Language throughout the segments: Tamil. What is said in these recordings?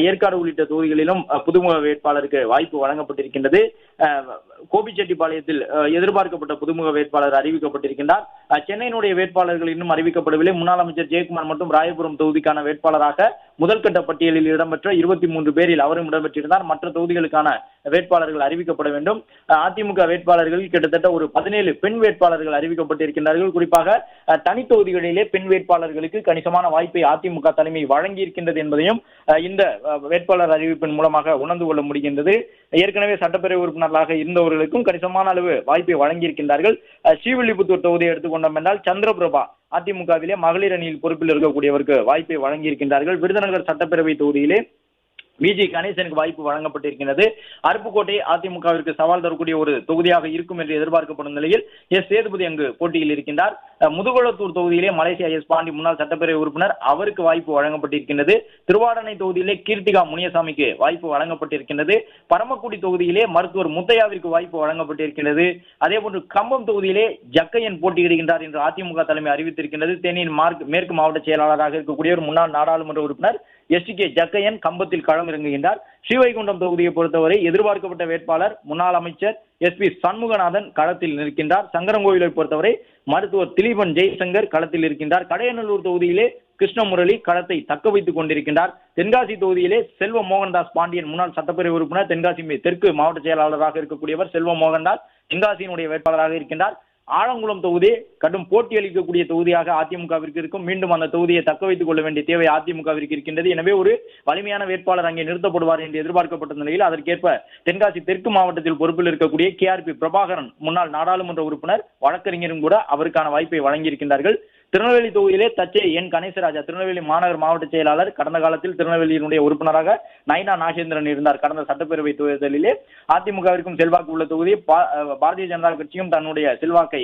ஏற்காடு உள்ளிட்ட தொகுதிகளிலும் புதுமுக வேட்பாளருக்கு வாய்ப்பு வழங்கப்பட்டிருக்கின்றது. கோபிச்செட்டிப்பாளையத்தில் எதிர்பார்க்கப்பட்ட புதுமுக வேட்பாளர் அறிவிக்கப்பட்டிருக்கின்றார். சென்னையினுடைய வேட்பாளர்கள் இன்னும் அறிவிக்கப்படவில்லை. முன்னாள் அமைச்சர் ஜெயக்குமார் மற்றும் ராயபுரம் தொகுதிக்கான வேட்பாளராக முதல்கட்ட பட்டியலில் இடம்பெற்ற 23 பேரில் அவரும் இடம்பெற்றிருந்தார். மற்ற தொகுதிகளுக்கான வேட்பாளர்கள் அறிவிக்கப்பட வேண்டும். அதிமுக வேட்பாளர்கள் கிட்டத்தட்ட ஒரு 17 பெண் வேட்பாளர்கள் அறிவிக்கப்பட்டிருக்கின்றார்கள். குறிப்பாக தனி தொகுதிகளிலே பெண் வேட்பாளர்களுக்கு கணிசமான வாய்ப்பை அதிமுக தலைமை வழங்கி இருக்கின்றது என்பதையும் இந்த வேட்பாளர் அறிவிப்பின் மூலமாக உணர்ந்து கொள்ள முடிகின்றது. ஏற்கனவே சட்டப்பேரவை உறுப்பினர்களாக இருந்தவர்களுக்கும் கணிசமான அளவு வாய்ப்பை வழங்கியிருக்கின்றார்கள். ஸ்ரீவில்லிபுத்தூர் தொகுதியை எடுத்துக்கொண்டோம் என்றால் சந்திரபிரபா அதிமுகவிலே மகளிர் அணியில் பொறுப்பில் இருக்கக்கூடியவருக்கு வாய்ப்பை வழங்கியிருக்கின்றார்கள். விருதுநகர் சட்டப்பேரவை தொகுதியிலே விஜி கணேசனுக்கு வாய்ப்பு வழங்கப்பட்டிருக்கிறது. அருப்புக்கோட்டை அதிமுகவிற்கு சவால் தரக்கூடிய ஒரு தொகுதியாக இருக்கும் என்று எதிர்பார்க்கப்படும் நிலையில் எஸ் சேதுபதி அங்கு போட்டியில் இருக்கின்றார். முதுகுளத்தூர் தொகுதியிலே மலேசியா எஸ் பாண்டி முன்னாள் சட்டப்பேரவை உறுப்பினர் அவருக்கு வாய்ப்பு வழங்கப்பட்டிருக்கின்றது. திருவாடனை தொகுதியிலே கீர்த்திகா முனியசாமிக்கு வாய்ப்பு வழங்கப்பட்டிருக்கின்றது. பரமக்குடி தொகுதியிலே மருத்துவர் முத்தையாவிற்கு வாய்ப்பு வழங்கப்பட்டிருக்கிறது. அதே போன்று கம்பம் தொகுதியிலே ஜக்கையன் போட்டியிடுகின்றார் என்று அதிமுக தலைமை அறிவித்திருக்கின்றது. தேனியின் மேற்கு மாவட்ட செயலாளராக இருக்கக்கூடிய ஒரு முன்னாள் நாடாளுமன்ற உறுப்பினர் எஸ்.கே. ஜக்கையன் கம்பத்தில் களம் இறங்குகின்றார். ஸ்ரீவைகுண்டம் தொகுதியை பொறுத்தவரை எதிர்பார்க்கப்பட்ட வேட்பாளர் முன்னாள் அமைச்சர் எஸ்.பி. சண்முகநாதன் களத்தில் நிற்கின்றார். சங்கரங்கோவிலை பொறுத்தவரை மருத்துவர் திலீபன் ஜெய்சங்கர் களத்தில் இருக்கின்றார். கடையநல்லூர் தொகுதியிலே கிருஷ்ணமுரளி களத்தை தக்க வைத்துக் கொண்டிருக்கின்றார். தென்காசி தொகுதியிலே செல்வ மோகன்தாஸ் பாண்டியன் முன்னாள் சட்டப்பேரவை உறுப்பினர், தென்காசி தெற்கு மாவட்ட செயலாளராக இருக்கக்கூடியவர் செல்வ மோகன்தாஸ் தென்காசியினுடைய வேட்பாளராக இருக்கின்றார். ஆலங்குளம் தொகுதி கடும் போட்டி அளிக்கக்கூடிய தொகுதியாக அதிமுகவிற்கு இருக்கும். மீண்டும் அந்த தொகுதியை தக்க வைத்துக் கொள்ள வேண்டிய தேவை அதிமுகவிற்கு இருக்கின்றது. எனவே ஒரு வலிமையான வேட்பாளர் அங்கே நிறுத்தப்படுவார் என்று எதிர்பார்க்கப்பட்ட நிலையில் அதற்கேற்ப தென்காசி தெற்கு மாவட்டத்தில் பொறுப்பில் இருக்கக்கூடிய KRP பிரபாகரன் முன்னாள் நாடாளுமன்ற உறுப்பினர், வழக்கறிஞரும் கூட அவருக்கான வாய்ப்பை வழங்கியிருக்கின்றார்கள். திருநெல்வேலி தொகுதியிலே தச்சே என் கணேசராஜா திருநெல்வேலி மாநகர் மாவட்ட செயலாளர், கடந்த காலத்தில் திருநெல்வேலியினுடைய உறுப்பினராக நயினா நாகேந்திரன் இருந்தார். கடந்த சட்டப்பேரவை தேர்தலிலே அதிமுகவிற்கும் செல்வாக்கு உள்ள தொகுதி, பாரதிய ஜனதா கட்சியும் தன்னுடைய செல்வாக்கை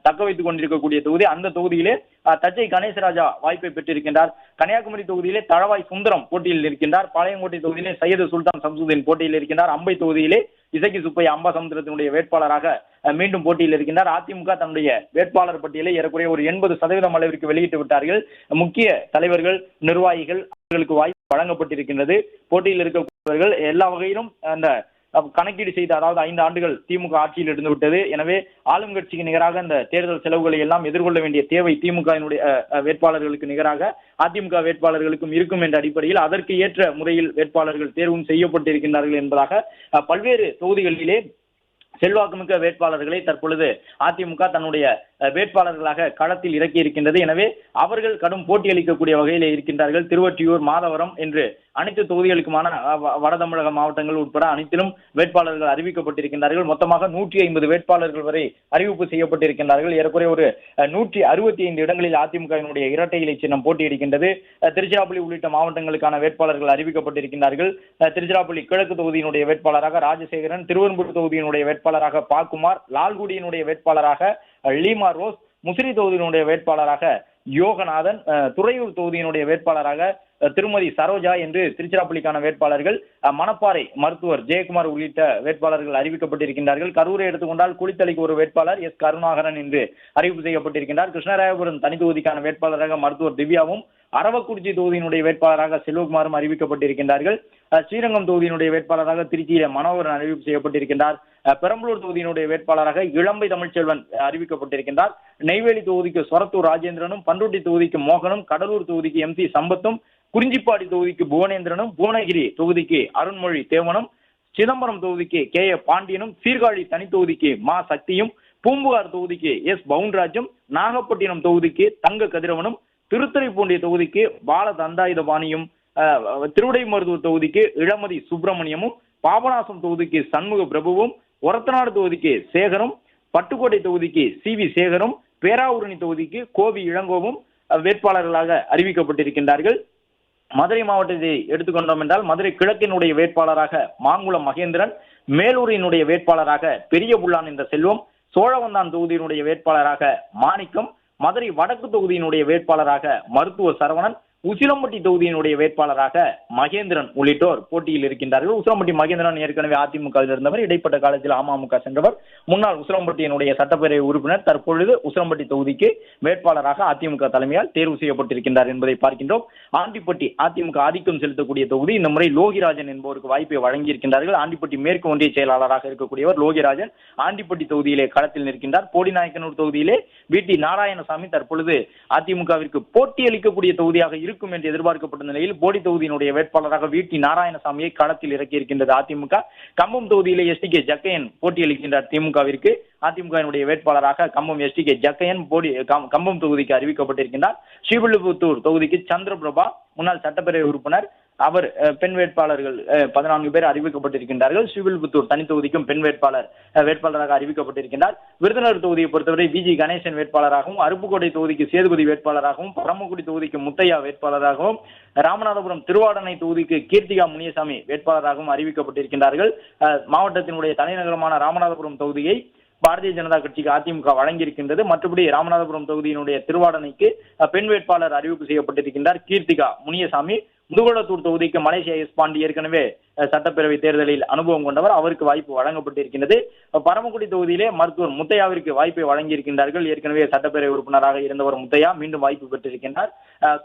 தக்க வைத்துக் கொண்டிருக்கக்கூடிய தொகுதி. அந்த தொகுதியிலே தச்சை கணேசராஜா வாய்ப்பை பெற்றிருக்கின்றார். கன்னியாகுமரி தொகுதியிலே தளவாய் சுந்தரம் போட்டியில் இருக்கின்றார். பாளையங்கோட்டை தொகுதியிலே சையது சுல்தான் சம்சுதீன் போட்டியில் இருக்கின்றார். அம்பை தொகுதியிலே இசக்கி சுப்பையா அம்பாசமுத்திரத்தினுடைய வேட்பாளராக மீண்டும் போட்டியில் இருக்கின்றார். அதிமுக தன்னுடைய வேட்பாளர் பட்டியலை ஏறக்குறைய ஒரு 80% அளவிற்கு வெளியிட்டு விட்டார்கள். முக்கிய தலைவர்கள், நிர்வாகிகள் அவர்களுக்கு வாய்ப்பு வழங்கப்பட்டிருக்கின்றது. போட்டியில் இருக்கக்கூடியவர்கள் எல்லா வகையிலும் அந்த கணக்கீடு செய்து, அதாவது 5 ஆண்டுகள் திமுக ஆட்சியில் இருந்து விட்டது. எனவே ஆளும் கட்சிக்கு நிகராக இந்த தேர்தல் செலவுகளை எல்லாம் எதிர்கொள்ள வேண்டிய தேவை திமுகவினுடைய வேட்பாளர்களுக்கு நிகராக அதிமுக வேட்பாளர்களுக்கும் இருக்கும் என்ற அடிப்படையில் அதற்கு ஏற்ற முறையில் வேட்பாளர்கள் தேர்வும் செய்யப்பட்டிருக்கின்றார்கள் என்பதாக பல்வேறு தொகுதிகளிலே செல்வாக்குமிக்க வேட்பாளர்களை தற்பொழுது அதிமுக தன்னுடைய வேட்பாளர்களாக களத்தில் இறக்கி இருக்கின்றது. எனவே அவர்கள் கடும் போட்டி அளிக்கக்கூடிய வகையில் இருக்கின்றார்கள். திருவொற்றியூர், மாதவரம் என்று அனைத்து தொகுதிகளுக்குமான வட தமிழக மாவட்டங்கள் உட்பட அனைத்திலும் வேட்பாளர்கள் அறிவிக்கப்பட்டிருக்கின்றார்கள். மொத்தமாக 150 வேட்பாளர்கள் வரை அறிவிப்பு செய்யப்பட்டிருக்கின்றார்கள். ஏறக்குறைய ஒரு 165 இடங்களில் அதிமுகவினுடைய இரட்டை இலை சின்னம் போட்டியிடுகின்றது. திருச்சிராப்பள்ளி உள்ளிட்ட மாவட்டங்களுக்கான வேட்பாளர்கள் அறிவிக்கப்பட்டிருக்கின்றார்கள். திருச்சிராப்பள்ளி கிழக்கு தொகுதியினுடைய வேட்பாளராக ராஜசேகரன், திருவெரும்பூர் தொகுதியினுடைய வேட்பாளராக பாக்குமார், லால்குடியினுடைய வேட்பாளராக லீமா ரோஸ், முசிறி தொகுதியினுடைய வேட்பாளராக யோகநாதன், துறையூர் தொகுதியினுடைய வேட்பாளராக திருமதி சரோஜா என்று திருச்சிராப்பள்ளிக்கான வேட்பாளர்கள், மணப்பாறை மருத்துவர் ஜெயக்குமார் உள்ளிட்ட வேட்பாளர்கள் அறிவிக்கப்பட்டிருக்கின்றார்கள். கரூரை எடுத்துக்கொண்டால் குளித்தலைக்கு ஒரு வேட்பாளர் எஸ் கருணாகரன் என்று அறிவிப்பு செய்யப்பட்டிருக்கின்றார். கிருஷ்ணராயபுரம் தனி தொகுதிக்கான வேட்பாளராக மருத்துவர் திவ்யாவும், அரவக்குறிச்சி தொகுதியினுடைய வேட்பாளராக செல்வகுமாரும் அறிவிக்கப்பட்டிருக்கின்றார்கள். ஸ்ரீரங்கம் தொகுதியினுடைய வேட்பாளராக திருச்சியில மனோகரன் அறிவிப்பு செய்யப்பட்டிருக்கின்றார். பெரம்பலூர் தொகுதியினுடைய வேட்பாளராக இளம்பை தமிழ்ச்செல்வன் அறிவிக்கப்பட்டிருக்கின்றார். நெய்வேலி தொகுதிக்கு சொரத்தூர் ராஜேந்திரனும், பண்ருட்டி தொகுதிக்கு மோகனும், கடலூர் தொகுதிக்கு MC சம்பத்தும், குறிஞ்சிப்பாடி தொகுதிக்கு புவனேந்திரனும், புவனகிரி தொகுதிக்கு அருண்மொழி தேவனும், சிதம்பரம் தொகுதிக்கு KA பாண்டியனும், சீர்காழி தனி தொகுதிக்கு மா சக்தியும், பூம்புகார் தொகுதிக்கு S பவுன்ராஜும், நாகப்பட்டினம் தொகுதிக்கு தங்க கதிரவனும், திருத்துறைப்பூண்டி தொகுதிக்கு பால தண்டாயுதபாணியும், திருவிடைமருதூர் தொகுதிக்கு இளமதி சுப்பிரமணியமும், பாபநாசம் தொகுதிக்கு சண்முக பிரபுவும், ஒரத்தநாடு தொகுதிக்கு சேகரும், பட்டுக்கோட்டை தொகுதிக்கு CV சேகரும், பேராவூரணி தொகுதிக்கு கோவி இளங்கோவும் வேட்பாளர்களாக அறிவிக்கப்பட்டிருக்கின்றார்கள். மதுரை மாவட்டத்தை எடுத்துக்கொண்டோம் என்றால் மதுரை கிழக்கினுடைய வேட்பாளராக மாங்குளம் மகேந்திரன், மேலூரினுடைய வேட்பாளராக பெரிய புல்லான் என்ற செல்வம், சோழவந்தான் தொகுதியினுடைய வேட்பாளராக மாணிக்கம், மதுரை வடக்கு தொகுதியினுடைய வேட்பாளராக மருத்துவர் சரவணன், உசிலம்பட்டி தொகுதியினுடைய வேட்பாளராக மகேந்திரன் உள்ளிட்டோர் போட்டியில் இருக்கின்றார்கள். உசிலம்பட்டி மகேந்திரன் ஏற்கனவே அதிமுகவில் இருந்தவர், இடைப்பட்ட காலத்தில் அமமுக சென்றவர், முன்னாள் உசிலம்பட்டியினுடைய சட்டப்பேரவை உறுப்பினர், தற்பொழுது உசிலம்பட்டி தொகுதிக்கு வேட்பாளராக அதிமுக தலைமையால் தேர்வு செய்யப்பட்டிருக்கின்றார் என்பதை பார்க்கின்றோம். ஆண்டிப்பட்டி அதிமுக ஆதிக்கம் செலுத்தக்கூடிய தொகுதி. இந்த முறை லோகிராஜன் என்பவருக்கு வாய்ப்பை வழங்கியிருக்கின்றார்கள். ஆண்டிப்பட்டி மேற்கு ஒன்றிய செயலாளராக இருக்கக்கூடியவர் லோகிராஜன் ஆண்டிப்பட்டி தொகுதியிலே களத்தில் நிற்கின்றார். போடிநாயக்கனூர் தொகுதியிலே வி.டி. நாராயணசாமி தற்பொழுது அதிமுகவிற்கு போட்டி அளிக்கக்கூடிய தொகுதியாக இருக்கும் என்று எதிர்பார்க்கப்பட்ட நிலையில் போடி தொகுதியினுடைய வேட்பாளராக வி.டி. நாராயணசாமியை களத்தில் இறக்கியிருக்கின்றது அதிமுக. கம்பம் தொகுதியிலே எஸ்.டி.கே. ஜக்கையன் போட்டியளிக்கின்றார் திமுகவிற்கு. அதிமுகவினுடைய வேட்பாளராக கம்பம் எஸ்.டி.கே. ஜக்கையன் கம்பம் தொகுதிக்கு அறிவிக்கப்பட்டிருக்கின்றார். ஸ்ரீவில்லிபுத்தூர் தொகுதிக்கு சந்திரபிரபா முன்னாள் சட்டப்பேரவை உறுப்பினர், அவர் பெண் வேட்பாளர்கள் 14 பேர் அறிவிக்கப்பட்டிருக்கின்றார்கள். ஸ்ரீவில்லிபுத்தூர் தனி தொகுதிக்கும் பெண் வேட்பாளராக அறிவிக்கப்பட்டிருக்கின்றார். விருதுநகர் தொகுதியை பொறுத்தவரை வி.ஜி. கணேசன் வேட்பாளராகவும், அருப்புக்கோட்டை தொகுதிக்கு சேதுபதி வேட்பாளராகவும், பரமக்குடி தொகுதிக்கு முத்தையா வேட்பாளராகவும், ராமநாதபுரம் திருவாடனை தொகுதிக்கு கீர்த்திகா முனியசாமி வேட்பாளராகவும் அறிவிக்கப்பட்டிருக்கின்றார்கள். மாவட்டத்தினுடைய தலைநகரமான ராமநாதபுரம் தொகுதியை பாரதிய ஜனதா கட்சிக்கு அதிமுக வழங்கியிருக்கின்றது. மற்றபடி ராமநாதபுரம் தொகுதியினுடைய திருவாடனைக்கு பெண் வேட்பாளர் அறிவிப்பு செய்யப்பட்டிருக்கின்றார் கீர்த்திகா முனியசாமி. முதுகுளத்தூர் தொகுதிக்கு மலேசியா எஸ் பாண்டி ஏற்கனவே சட்டப்பேரவை தேர்தலில் அனுபவம் கொண்டவர், அவருக்கு வாய்ப்பு வழங்கப்பட்டிருக்கின்றது. பரமக்குடி தொகுதியிலே மருத்துவர் முத்தையாவிற்கு வாய்ப்பை வழங்கியிருக்கின்றார்கள். ஏற்கனவே சட்டப்பேரவை உறுப்பினராக இருந்தவர் முத்தையா மீண்டும் வாய்ப்பு பெற்றிருக்கின்றார்.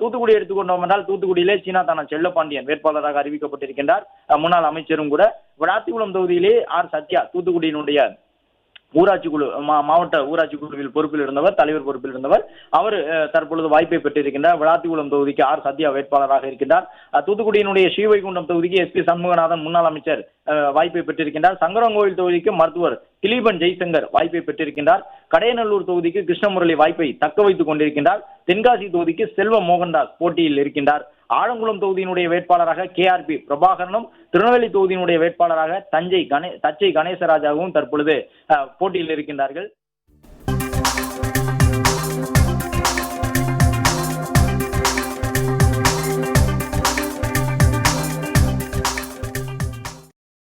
தூத்துக்குடி எடுத்துக்கொண்டோம் என்றால் தூத்துக்குடியிலே சீனாதானா செல்லப்பாண்டியன் வேட்பாளராக அறிவிக்கப்பட்டிருக்கின்றார், முன்னாள் அமைச்சரும் கூட. விளாத்திக்குளம் தொகுதியிலே ஆர் சத்யா தூத்துக்குடியினுடைய ஊராட்சி குழு மாவட்ட ஊராட்சி குழுவில் பொறுப்பில் இருந்தவர், தலைவர் பொறுப்பில் இருந்தவர், அவர் தற்பொழுது வாய்ப்பை பெற்றிருக்கின்றார். விளாத்திக்குளம் தொகுதிக்கு ஆர் சத்யா வேட்பாளராக இருக்கின்றார். தூத்துக்குடியினுடைய ஸ்ரீவைகுண்டம் தொகுதிக்கு எஸ்.பி. சண்முகநாதன் முன்னாள் அமைச்சர் வாய்ப்பை பெற்றிருக்கின்றார். சங்கரங்கோவில் தொகுதிக்கு மருத்துவர் திலீபன் ஜெய்சங்கர் வாய்ப்பை பெற்றிருக்கின்றார். கடையநல்லூர் தொகுதிக்கு கிருஷ்ணமுரளி வாய்ப்பை தக்க வைத்துக் கொண்டிருக்கின்றார். தென்காசி தொகுதிக்கு செல்வ மோகன்தாஸ் போட்டியில் இருக்கின்றார். ஆலங்குளம் தொகுதியினுடைய வேட்பாளராக கே.ஆர்.பி. பிரபாகரனும், திருநெல்வேலி தொகுதியினுடைய வேட்பாளராக தச்சை கணேசராஜாவும் தற்பொழுது போட்டியில் இருக்கின்றார்கள்.